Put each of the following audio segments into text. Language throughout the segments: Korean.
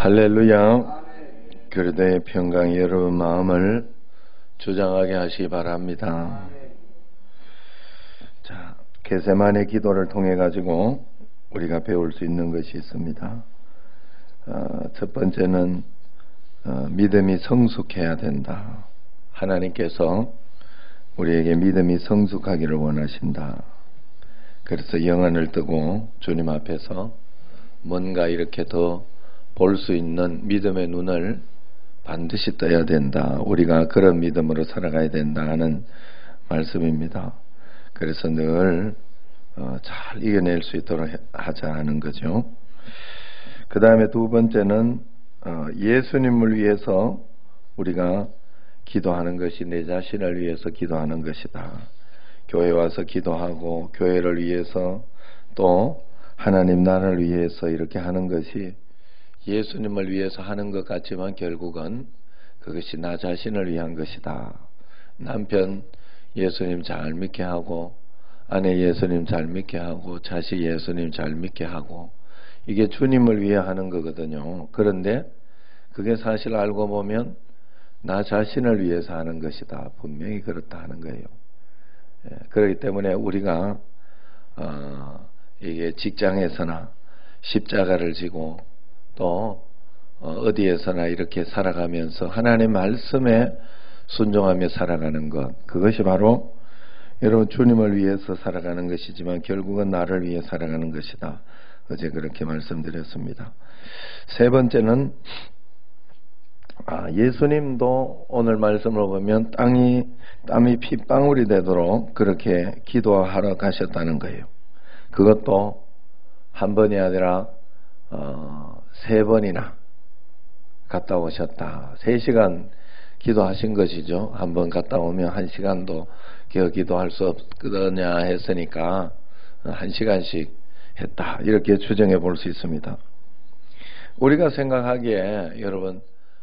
할렐루야. 교회의 평강이 여러분 마음을 주장하게 하시기 바랍니다. 자, 겟세마네 기도를 통해 가지고 우리가 배울 수 있는 것이 있습니다. 첫 번째는 믿음이 성숙해야 된다. 하나님께서 우리에게 믿음이 성숙하기를 원하신다. 그래서 영안을 뜨고 주님 앞에서 뭔가 이렇게 더 볼 수 있는 믿음의 눈을 반드시 떠야 된다. 우리가 그런 믿음으로 살아가야 된다 하는 말씀입니다. 그래서 늘 잘 이겨낼 수 있도록 하자 하는 거죠. 그 다음에 두 번째는 예수님을 위해서 우리가 기도하는 것이 내 자신을 위해서 기도하는 것이다. 교회 와서 기도하고 교회를 위해서 또 하나님 나라를 위해서 이렇게 하는 것이 예수님을 위해서 하는 것 같지만 결국은 그것이 나 자신을 위한 것이다. 남편 예수님 잘 믿게 하고 아내 예수님 잘 믿게 하고 자식 예수님 잘 믿게 하고 이게 주님을 위해 하는 거거든요. 그런데 그게 사실 알고 보면 나 자신을 위해서 하는 것이다. 분명히 그렇다 하는 거예요. 그렇기 때문에 우리가 이게 직장에서나 십자가를 지고 또 어디에서나 이렇게 살아가면서 하나님의 말씀에 순종하며 살아가는 것, 그것이 바로 여러분 주님을 위해서 살아가는 것이지만 결국은 나를 위해 살아가는 것이다. 어제 그렇게 말씀드렸습니다. 세 번째는 예수님도 오늘 말씀을 보면 땀이 핏방울이 되도록 그렇게 기도하러 가셨다는 거예요. 그것도 한 번이 아니라 3번이나 갔다 오셨다. 3시간 기도하신 것이죠. 한 번 갔다 오면 1시간도 기도할 수 없거냐 했으니까 1시간씩 했다. 이렇게 추정해 볼 수 있습니다. 우리가 생각하기에 여러분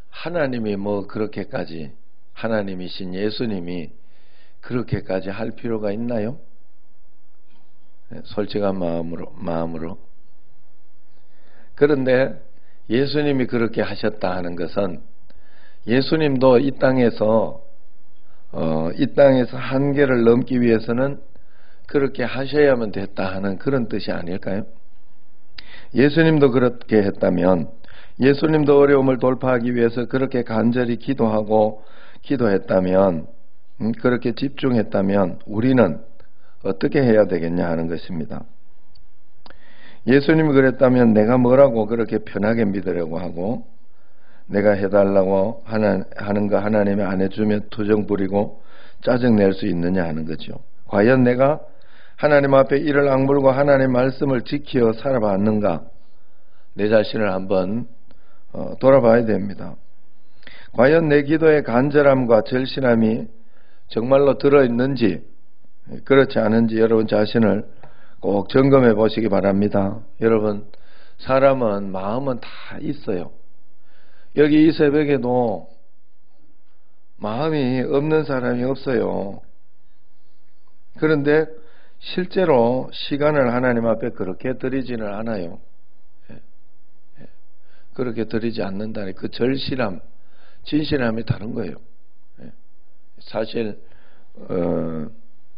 하나님이 뭐 그렇게까지 하나님이신 예수님이 그렇게까지 할 필요가 있나요? 솔직한 마음으로. 그런데 예수님이 그렇게 하셨다 하는 것은 예수님도 이 땅에서 한계를 넘기 위해서는 그렇게 하셔야만 됐다 하는 그런 뜻이 아닐까요? 예수님도 그렇게 했다면 예수님도 어려움을 돌파하기 위해서 그렇게 간절히 기도했다면 그렇게 집중했다면 우리는 어떻게 해야 되겠냐 하는 것입니다. 예수님이 그랬다면 내가 뭐라고 그렇게 편하게 믿으려고 하고 내가 해달라고 하는 거 하나님이 안 해주면 투정 부리고 짜증낼 수 있느냐 하는 거죠. 과연 내가 하나님 앞에 이를 악물고 하나님의 말씀을 지켜 살아봤는가? 내 자신을 한번 돌아봐야 됩니다. 과연 내 기도의 간절함과 절실함이 정말로 들어있는지 그렇지 않은지 여러분 자신을 꼭 점검해 보시기 바랍니다. 여러분 사람은 마음은 다 있어요. 여기 이 새벽에도 마음이 없는 사람이 없어요. 그런데 실제로 시간을 하나님 앞에 그렇게 드리지는 않아요. 그렇게 드리지 않는다니 그 절실함, 진실함이 다른 거예요. 사실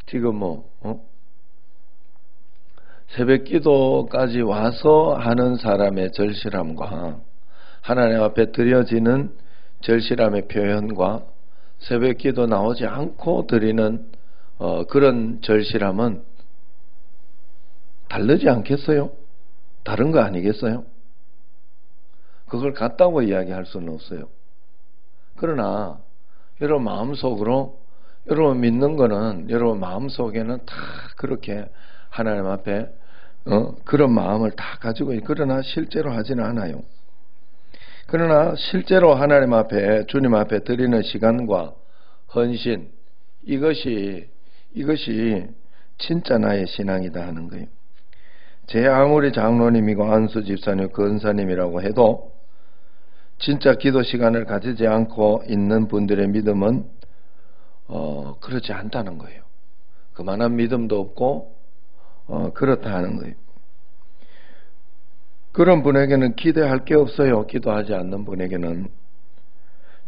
지금 새벽 기도까지 와서 하는 사람의 절실함과 하나님 앞에 드려지는 절실함의 표현과 새벽 기도 나오지 않고 드리는 그런 절실함은 다르지 않겠어요? 다른 거 아니겠어요? 그걸 같다고 이야기할 수는 없어요. 그러나 여러분 마음속으로 여러분 믿는 거는 여러분 마음속에는 다 그렇게 하나님 앞에 그런 마음을 다 가지고 그러나 실제로 하지는 않아요. 그러나 실제로 하나님 앞에 주님 앞에 드리는 시간과 헌신 이것이 진짜 나의 신앙이다 하는 거예요. 제 아무리 장로님이고 안수 집사님, 권사님이라고 해도 진짜 기도 시간을 가지지 않고 있는 분들의 믿음은 그렇지 않다는 거예요. 그만한 믿음도 없고 그렇다 하는 거예요. 그런 분에게는 기대할 게 없어요. 기도하지 않는 분에게는.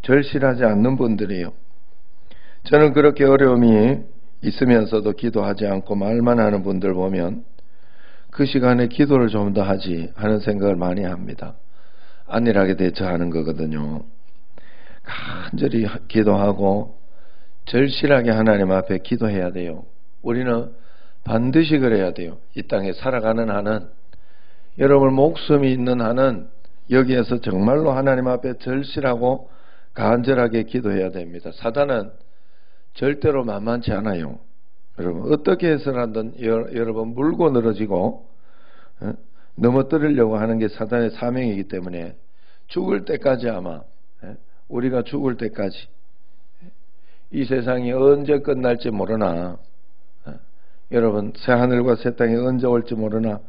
절실하지 않는 분들이요. 저는 그렇게 어려움이 있으면서도 기도하지 않고 말만 하는 분들 보면 그 시간에 기도를 좀 더 하지 하는 생각을 많이 합니다. 안일하게 대처하는 거거든요. 간절히 기도하고 절실하게 하나님 앞에 기도해야 돼요. 우리는 반드시 그래야 돼요. 이 땅에 살아가는 한은, 여러분 목숨이 있는 한은 여기에서 정말로 하나님 앞에 절실하고 간절하게 기도해야 됩니다. 사단은 절대로 만만치 않아요. 여러분 어떻게 해서라든 여러분 물고 늘어지고 넘어뜨리려고 하는 게 사단의 사명이기 때문에 죽을 때까지 아마, 우리가 죽을 때까지, 이 세상이 언제 끝날지 모르나, 여러분 새하늘과 새 땅이 언제 올지 모르나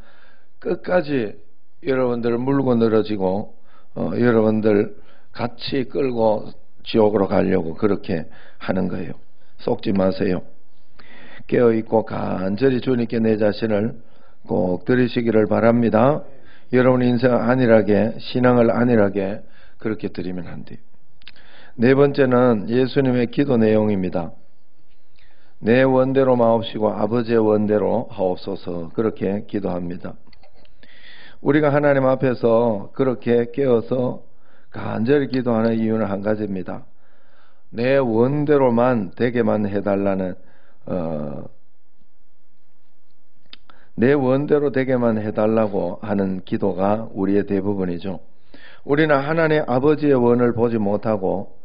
끝까지 여러분들 물고 늘어지고 여러분들 같이 끌고 지옥으로 가려고 그렇게 하는 거예요. 속지 마세요. 깨어있고 간절히 주님께 내 자신을 꼭 드리시기를 바랍니다. 여러분 인생을 안일하게, 신앙을 안일하게 그렇게 드리면 안 돼요. 네 번째는 예수님의 기도 내용입니다. 내 원대로 마옵시고 아버지의 원대로 하옵소서, 그렇게 기도합니다. 우리가 하나님 앞에서 그렇게 깨어서 간절히 기도하는 이유는 한 가지입니다. 내 원대로만 되게만 해달라는, 내 원대로 되게만 해달라고 하는 기도가 우리의 대부분이죠. 우리는 하나님 아버지의 원을 보지 못하고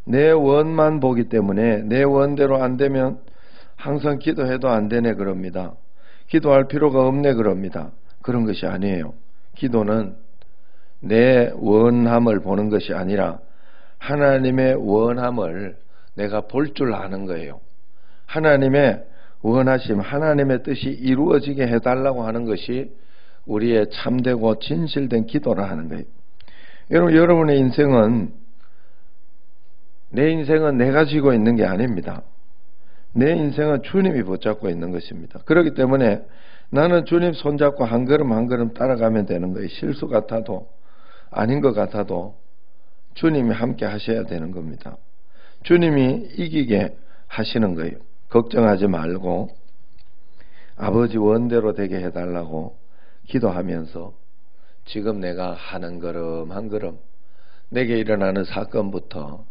내 원만 보기 때문에 내 원대로 안 되면 항상 기도해도 안 되네 그럽니다. 기도할 필요가 없네 그럽니다. 그런 것이 아니에요. 기도는 내 원함을 보는 것이 아니라 하나님의 원함을 내가 볼 줄 아는 거예요. 하나님의 원하심, 하나님의 뜻이 이루어지게 해달라고 하는 것이 우리의 참되고 진실된 기도라 하는 거예요. 여러분의 인생은, 내 인생은 내가 쥐고 있는 게 아닙니다. 내 인생은 주님이 붙잡고 있는 것입니다. 그렇기 때문에 나는 주님 손잡고 한 걸음 한 걸음 따라가면 되는 거예요. 실수 같아도, 아닌 것 같아도 주님이 함께 하셔야 되는 겁니다. 주님이 이기게 하시는 거예요. 걱정하지 말고 아버지 원대로 되게 해달라고 기도하면서 지금 내가 하는 걸음 한 걸음, 내게 일어나는 사건부터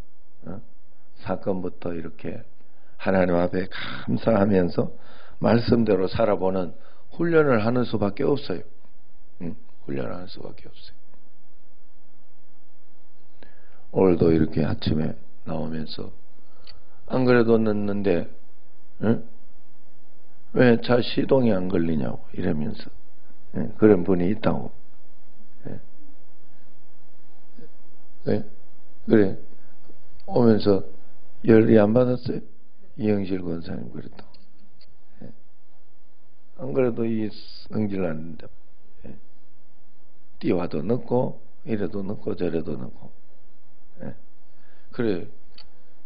이렇게 하나님 앞에 감사하면서 말씀대로 살아보는 훈련을 하는 수밖에 없어요. 훈련을 하는 수밖에 없어요. 오늘도 이렇게 아침에 나오면서 안 그래도 늦는데 왜 차 시동이 안 걸리냐고 이러면서 그런 분이 있다고. 그래 오면서 열이 안 받았어요? 이영실 권사님 그랬다고. 안 그래도 이 성질 났는데 뛰어와도 늦고 이래도 늦고 저래도 늦고. 그래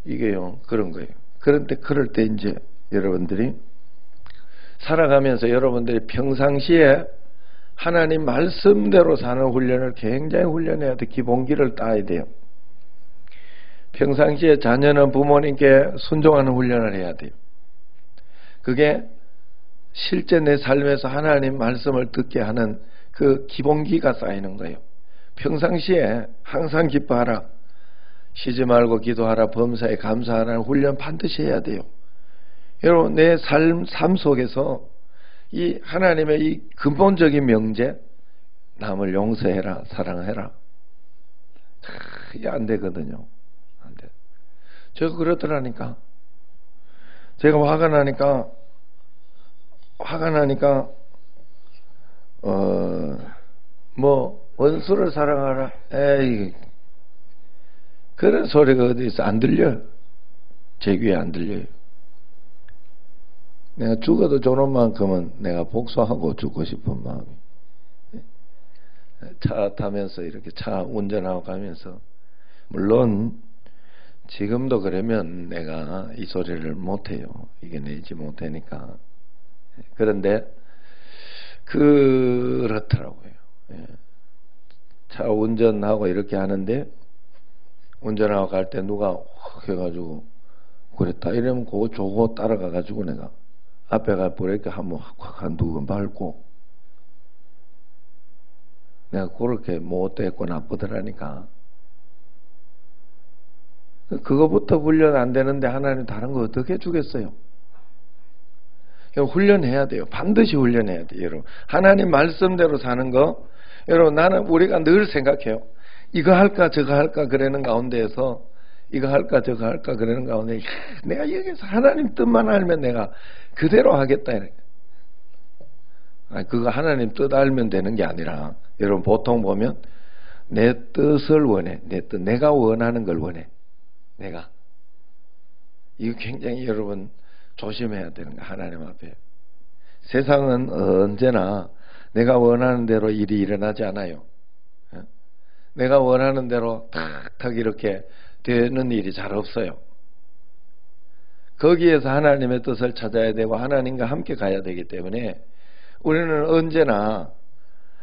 이게요 그런 거예요. 그런데 그럴 때 이제 여러분들이 살아가면서 여러분들이 평상시에 하나님 말씀대로 사는 훈련을 굉장히 훈련해야 돼. 기본기를 따야 돼요. 평상시에 자녀는 부모님께 순종하는 훈련을 해야 돼요. 그게 실제 내 삶에서 하나님 말씀을 듣게 하는 그 기본기가 쌓이는 거예요. 평상시에 항상 기뻐하라, 쉬지 말고 기도하라, 범사에 감사하라는 훈련 반드시 해야 돼요. 여러분 내 삶 속에서 이 하나님의 이 근본적인 명제, 남을 용서해라, 사랑해라, 이게 안 되거든요. 안 돼. 제가 그러더라니까. 제가 화가 나니까 뭐 원수를 사랑하라, 에이 그런 소리가 어디 있어? 안 들려요. 제 귀에 안 들려요. 내가 죽어도 좋은 만큼은 내가 복수하고 죽고 싶은 마음이. 차 타면서 이렇게 차 운전하고 가면서, 물론 지금도 그러면 내가 이 소리를 못해요. 이겨내지 못하니까. 그런데 그렇더라고요. 차 운전하고 이렇게 하는데 운전하고 갈 때 누가 확 해가지고 그랬다 이러면 그거 조고 따라가가지고 내가 앞에 가 브레이크 한번 확 한두 번 밟고 내가 그렇게 못됐고 나쁘더라니까. 그거부터 훈련 안 되는데 하나님 다른 거 어떻게 주겠어요? 훈련해야 돼요. 반드시 훈련해야 돼요, 여러분. 하나님 말씀대로 사는 거, 여러분, 우리가 늘 생각해요. 이거 할까, 저거 할까, 그러는 가운데에서, 이거 할까, 저거 할까, 그러는 가운데, 내가 여기서 하나님 뜻만 알면 내가 그대로 하겠다. 그거 하나님 뜻 알면 되는 게 아니라, 여러분, 보통 보면, 내 뜻을 원해. 내 뜻, 내가 원하는 걸 원해. 내가. 이거 굉장히 여러분, 조심해야 되는 거야, 하나님 앞에. 세상은 언제나 내가 원하는 대로 일이 일어나지 않아요. 내가 원하는 대로 탁탁 이렇게 되는 일이 잘 없어요. 거기에서 하나님의 뜻을 찾아야 되고 하나님과 함께 가야 되기 때문에 우리는 언제나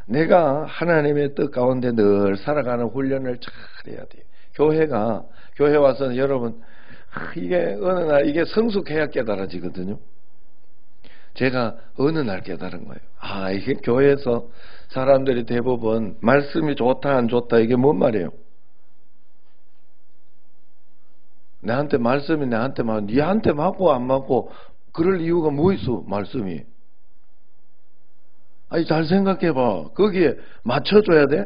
내가 하나님의 뜻 가운데 늘 살아가는 훈련을 잘 해야 돼요. 교회 와서 여러분, 이게 어느 날 이게 성숙해야 깨달아지거든요. 제가 어느 날 깨달은 거예요. 이게 교회에서 사람들이 대부분 말씀이 좋다 안 좋다 이게 뭔 말이에요? 말씀이 내한테 맞고 니한테 맞고 안 맞고 그럴 이유가 뭐 있어? 말씀이. 잘 생각해봐. 거기에 맞춰줘야 돼?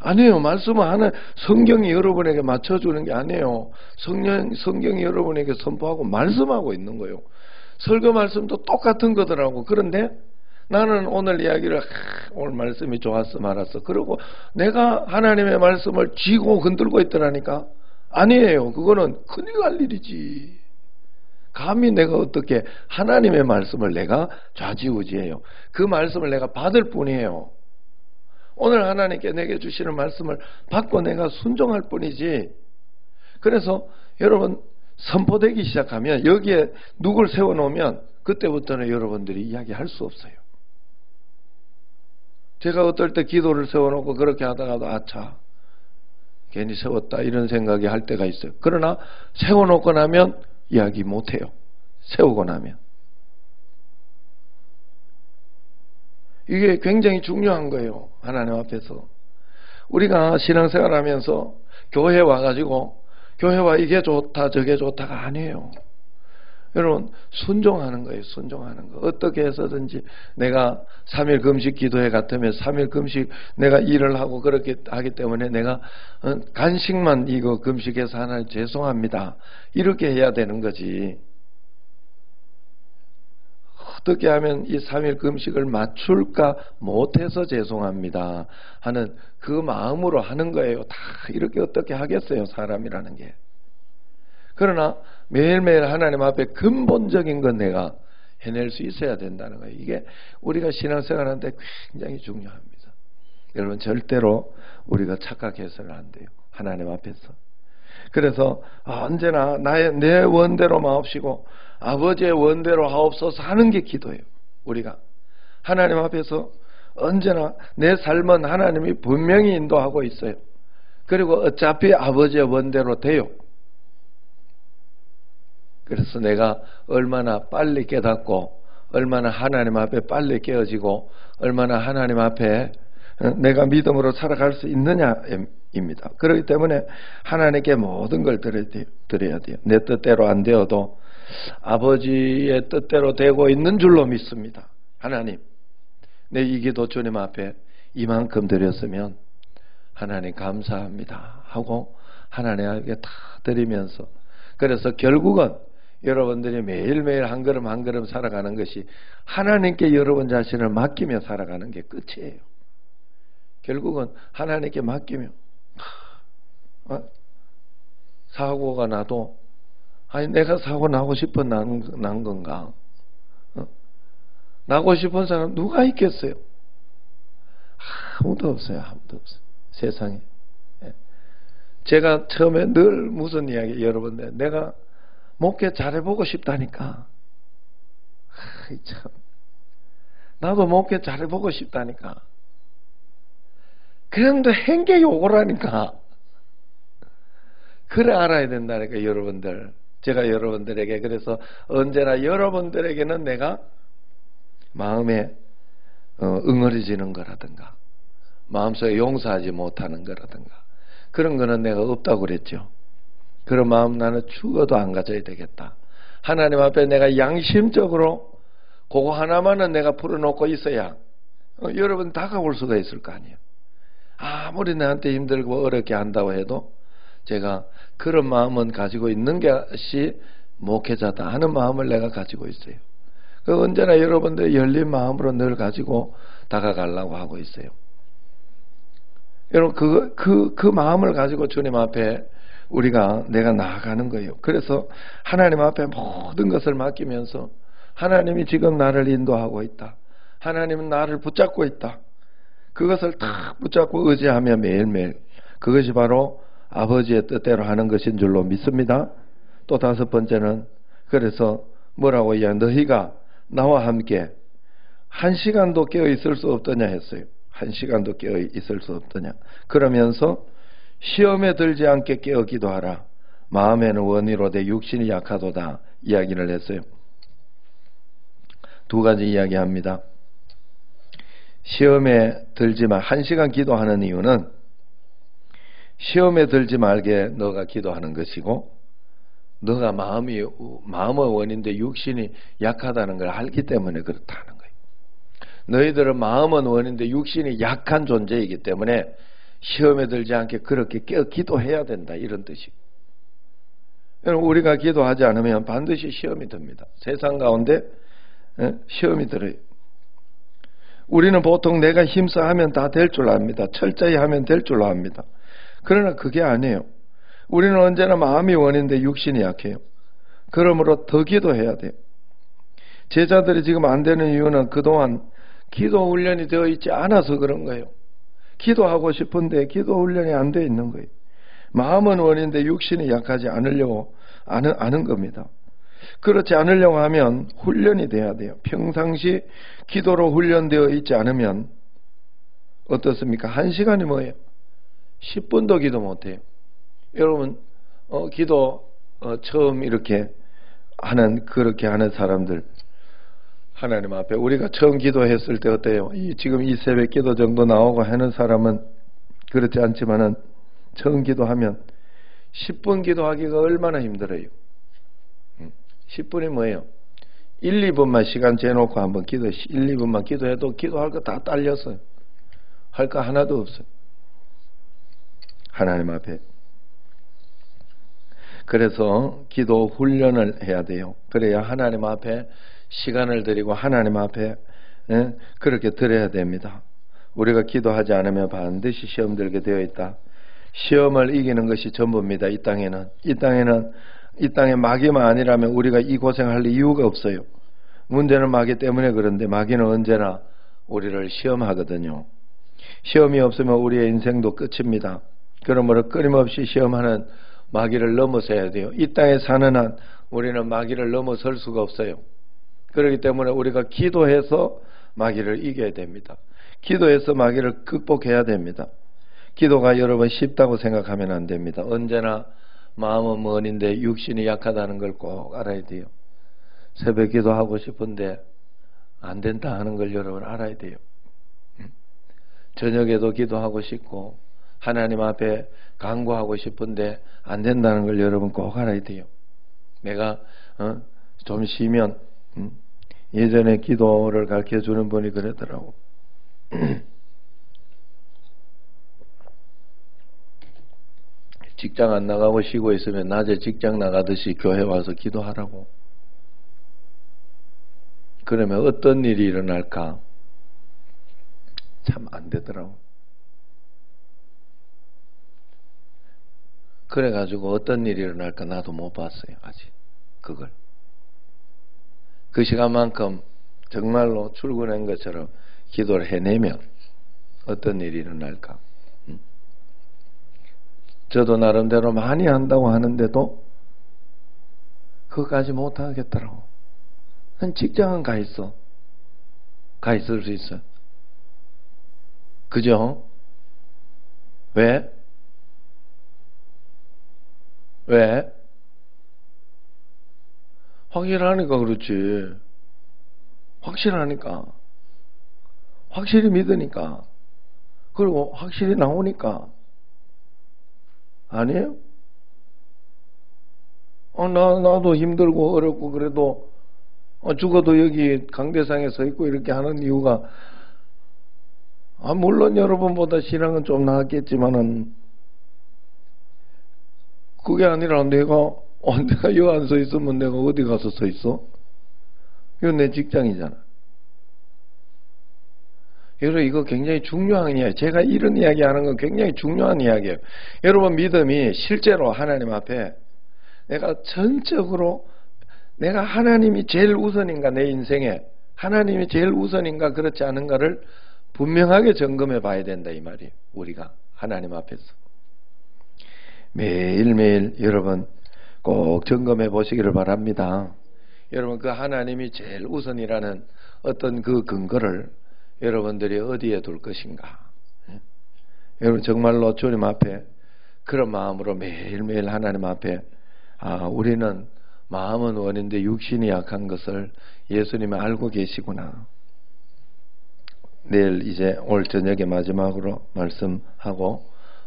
아니에요. 말씀은 성경이 여러분에게 맞춰주는 게 아니에요. 성경이 여러분에게 선포하고 말씀하고 있는 거예요. 설교 말씀도 똑같은 거더라고. 그런데 나는 오늘 이야기를 오늘 말씀이 좋았어 말았어. 그리고 내가 하나님의 말씀을 쥐고 흔들고 있더라니까. 아니에요. 그거는 큰일 날 일이지. 감히 내가 어떻게 하나님의 말씀을 내가 좌지우지해요. 그 말씀을 내가 받을 뿐이에요. 오늘 하나님께 내게 주시는 말씀을 받고 내가 순종할 뿐이지. 그래서 여러분 선포되기 시작하면 여기에 누굴 세워놓으면 그때부터는 여러분들이 이야기할 수 없어요. 제가 어떨 때 기도를 세워놓고 그렇게 하다가도 아차 괜히 세웠다 이런 생각이 할 때가 있어요. 그러나 세워놓고 나면 이야기 못해요. 세우고 나면. 이게 굉장히 중요한 거예요. 하나님 앞에서. 우리가 신앙생활 하면서 교회 와가지고 교회와 이게 좋다 저게 좋다가 아니에요. 여러분 순종하는 거예요. 순종하는 거. 어떻게 해서든지 내가 3일 금식 기도회 같으면 3일 금식 내가 일을 하고 그렇게 하기 때문에 내가 간식만 이거 금식해서 하나님 죄송합니다. 이렇게 해야 되는 거지. 어떻게 하면 이 3일 금식을 맞출까 못해서 죄송합니다 하는 그 마음으로 하는 거예요. 다 이렇게 어떻게 하겠어요, 사람이라는 게. 그러나 매일매일 하나님 앞에 근본적인 건 내가 해낼 수 있어야 된다는 거예요. 이게 우리가 신앙생활하는데 굉장히 중요합니다. 여러분 절대로 우리가 착각해서는 안 돼요. 하나님 앞에서. 그래서 언제나 내 원대로 마옵시고 아버지의 원대로 하옵소서 하는 게 기도예요. 우리가 하나님 앞에서 언제나 내 삶은 하나님이 분명히 인도하고 있어요. 그리고 어차피 아버지의 원대로 돼요. 그래서 내가 얼마나 빨리 깨닫고 얼마나 하나님 앞에 빨리 깨어지고 얼마나 하나님 앞에 내가 믿음으로 살아갈 수 있느냐입니다. 그렇기 때문에 하나님께 모든 걸 드려야 돼요. 내 뜻대로 안 되어도 아버지의 뜻대로 되고 있는 줄로 믿습니다. 하나님, 내 이 기도 주님 앞에 이만큼 드렸으면 하나님 감사합니다 하고 하나님에게 다 드리면서, 그래서 결국은 여러분들이 매일매일 한 걸음 한 걸음 살아가는 것이 하나님께 여러분 자신을 맡기며 살아가는 게 끝이에요. 결국은 하나님께 맡기며 사고가 나도 내가 사고 나고 싶어 난 건가? 나고 싶은 사람 누가 있겠어요? 아무도 없어요. 아무도 없어요. 세상에. 제가 처음에 늘 무슨 이야기 여러분들 내가 목회 잘해보고 싶다니까. 참. 나도 목회 잘해보고 싶다니까. 그런데 행계 요구라니까. 그래 알아야 된다니까, 여러분들. 제가 여러분들에게 그래서 언제나 여러분들에게는 내가 마음에 응어리지는 거라든가 마음속에 용서하지 못하는 거라든가 그런 거는 내가 없다고 그랬죠. 그런 마음 나는 죽어도 안 가져야 되겠다. 하나님 앞에 내가 양심적으로 그거 하나만은 내가 풀어놓고 있어야 여러분 다가올 수가 있을 거 아니에요. 아무리 나한테 힘들고 어렵게 한다고 해도 제가 그런 마음은 가지고 있는 것이 목회자다 하는 마음을 내가 가지고 있어요. 언제나 여러분들 열린 마음으로 늘 가지고 다가가려고 하고 있어요. 여러분 그 마음을 가지고 주님 앞에 내가 나아가는 거예요. 그래서 하나님 앞에 모든 것을 맡기면서 하나님이 지금 나를 인도하고 있다. 하나님은 나를 붙잡고 있다. 그것을 딱 붙잡고 의지하며 매일매일 그것이 바로 아버지의 뜻대로 하는 것인 줄로 믿습니다. 또 다섯 번째는 그래서 뭐라고 이야기 너희가 나와 함께 한 시간도 깨어 있을 수 없더냐 했어요. 한 시간도 깨어 있을 수 없더냐. 그러면서 시험에 들지 않게 깨어 기도하라. 마음에는 원이로되 육신이 약하도다 이야기를 했어요. 두 가지 이야기합니다. 시험에 들지만 한 시간 기도하는 이유는 시험에 들지 말게 너가 기도하는 것이고 너가 마음의 원인데 육신이 약하다는 걸 알기 때문에 그렇다는 거예요. 너희들은 마음은 원인데 육신이 약한 존재이기 때문에 시험에 들지 않게 그렇게 깨어 기도해야 된다 이런 뜻이에요. 우리가 기도하지 않으면 반드시 시험이 듭니다. 세상 가운데 시험이 들어요. 우리는 보통 내가 힘써 하면 다 될 줄 압니다. 철저히 하면 될 줄로 압니다. 그러나 그게 아니에요. 우리는 언제나 마음이 원인데 육신이 약해요. 그러므로 더 기도해야 돼요. 제자들이 지금 안 되는 이유는 그동안 기도 훈련이 되어 있지 않아서 그런 거예요. 기도하고 싶은데 기도 훈련이 안 되어 있는 거예요. 마음은 원인데 육신이 약하지 않으려고 아는 겁니다. 그렇지 않으려고 하면 훈련이 돼야 돼요. 평상시 기도로 훈련되어 있지 않으면 어떻습니까? 1시간이 뭐예요? 10분도 기도 못해요. 여러분 기도 처음 이렇게 그렇게 하는 사람들 하나님 앞에 우리가 처음 기도했을 때 어때요? 지금 이 새벽 기도 정도 나오고 하는 사람은 그렇지 않지만은 처음 기도하면 10분 기도하기가 얼마나 힘들어요. 10분이 뭐예요? 1, 2분만 시간 재놓고 한번 1, 2분만 기도해도 기도할 거 다 딸렸어요. 할 거 하나도 없어요. 하나님 앞에. 그래서 기도 훈련을 해야 돼요. 그래야 하나님 앞에 시간을 드리고 하나님 앞에 그렇게 드려야 됩니다. 우리가 기도하지 않으면 반드시 시험 들게 되어 있다. 시험을 이기는 것이 전부입니다. 이 땅에 마귀만 아니라면 우리가 이 고생할 이유가 없어요. 문제는 마귀 때문에 그런데 마귀는 언제나 우리를 시험하거든요. 시험이 없으면 우리의 인생도 끝입니다. 그러므로 끊임없이 시험하는 마귀를 넘어서야 돼요. 이 땅에 사는 한 우리는 마귀를 넘어설 수가 없어요. 그렇기 때문에 우리가 기도해서 마귀를 이겨야 됩니다. 기도해서 마귀를 극복해야 됩니다. 기도가 여러분 쉽다고 생각하면 안 됩니다. 언제나 마음은 먼인데 육신이 약하다는 걸 꼭 알아야 돼요. 새벽 기도하고 싶은데 안 된다 하는 걸 여러분 알아야 돼요. 저녁에도 기도하고 싶고 하나님 앞에 간구하고 싶은데 안 된다는 걸 여러분 꼭 알아야 돼요. 내가 좀 쉬면 예전에 기도를 가르쳐주는 분이 그러더라고. 직장 안 나가고 쉬고 있으면 낮에 직장 나가듯이 교회 와서 기도하라고. 그러면 어떤 일이 일어날까? 참 안 되더라고. 그래가지고 어떤 일이 일어날까 나도 못 봤어요. 아직 그걸. 그 시간만큼 정말로 출근한 것처럼 기도를 해내면 어떤 일이 일어날까. 저도 나름대로 많이 한다고 하는데도 그것까지 못하겠더라고. 직장은 가 있어. 가 있을 수 있어. 그죠? 왜? 왜? 확실하니까 그렇지. 확실하니까. 확실히 믿으니까. 그리고 확실히 나오니까. 아니에요? 나도 힘들고 어렵고 그래도 죽어도 여기 강대상에 서 있고 이렇게 하는 이유가 물론 여러분보다 신앙은 좀 나았겠지만은 그게 아니라 내가 여기 안 서 있으면 내가 어디 가서 서 있어? 이건 내 직장이잖아. 여러분 이거 굉장히 중요한 이야기. 제가 이런 이야기하는 건 굉장히 중요한 이야기예요. 여러분 믿음이 실제로 하나님 앞에 내가 전적으로 내가 하나님이 제일 우선인가 내 인생에 하나님이 제일 우선인가 그렇지 않은가를 분명하게 점검해 봐야 된다 이 말이에요. 우리가 하나님 앞에서 매일매일 여러분 꼭 점검해 보시기를 바랍니다. 여러분 그 하나님이 제일 우선이라는 어떤 그 근거를 여러분들이 어디에 둘 것인가. 여러분 정말로 주님 앞에 그런 마음으로 매일매일 하나님 앞에 우리는 마음은 원인데 육신이 약한 것을 예수님이 알고 계시구나. 내일 이제 올 저녁에 마지막으로 말씀하고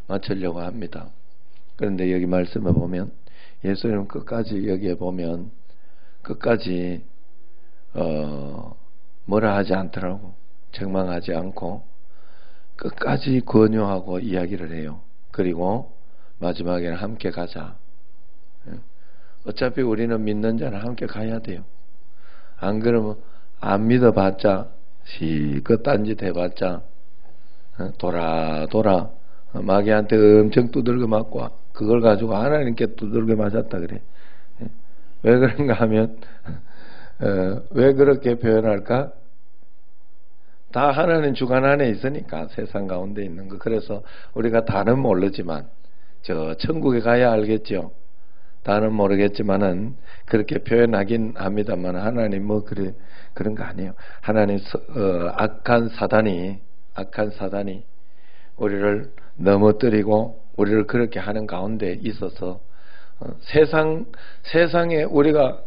마치려고 합니다. 그런데 여기 말씀에 보면 예수님 끝까지 여기에 보면 끝까지 뭐라 하지 않더라고. 책망하지 않고 끝까지 권유하고 이야기를 해요. 그리고 마지막에는 함께 가자. 어차피 우리는 믿는 자는 함께 가야 돼요. 안 그러면 안 믿어봤자 실컷 딴짓 해봤자 돌아 마귀한테 엄청 두들겨 맞고 그걸 가지고 하나님께 두들겨 맞았다 그래. 왜 그런가 하면 왜 그렇게 표현할까? 다 하나님 주관 안에 있으니까 세상 가운데 있는 거. 그래서 우리가 다는 모르지만 저 천국에 가야 알겠죠. 다는 모르겠지만은 그렇게 표현하긴 합니다만 하나님 뭐 그런 거 아니에요. 하나님 악한 사단이 우리를 넘어뜨리고 우리를 그렇게 하는 가운데 있어서 세상에 우리가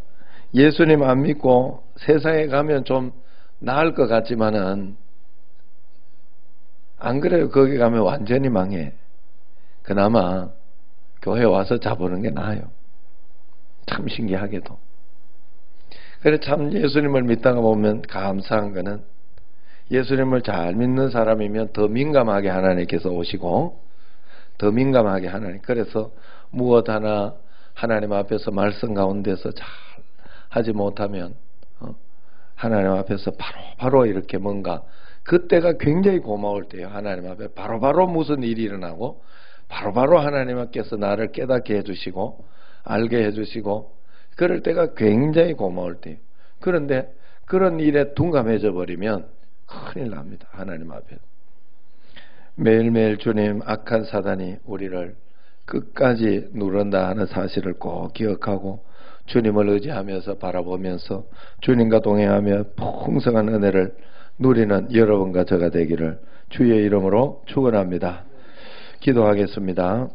예수님 안 믿고 세상에 가면 좀 나을 것 같지만은 안 그래요. 거기 가면 완전히 망해. 그나마 교회 와서 잡으는 게 나아요. 참 신기하게도. 그래 참 예수님을 믿다가 보면 감사한 거는 예수님을 잘 믿는 사람이면 더 민감하게 하나님께서 오시고 더 민감하게 하나님. 그래서 무엇 하나 하나님 앞에서 말씀 가운데서 잘 하지 못하면 하나님 앞에서 바로 이렇게 뭔가 그때가 굉장히 고마울 때예요. 하나님 앞에 바로 무슨 일이 일어나고 바로 하나님께서 나를 깨닫게 해주시고 알게 해주시고 그럴 때가 굉장히 고마울 때예요. 그런데 그런 일에 둔감해져 버리면 큰일 납니다. 하나님 앞에. 매일매일 주님 악한 사단이 우리를 끝까지 누른다 하는 사실을 꼭 기억하고 주님을 의지하면서 바라보면서 주님과 동행하며 풍성한 은혜를 누리는 여러분과 저가 되기를 주의 이름으로 축원합니다. 기도하겠습니다.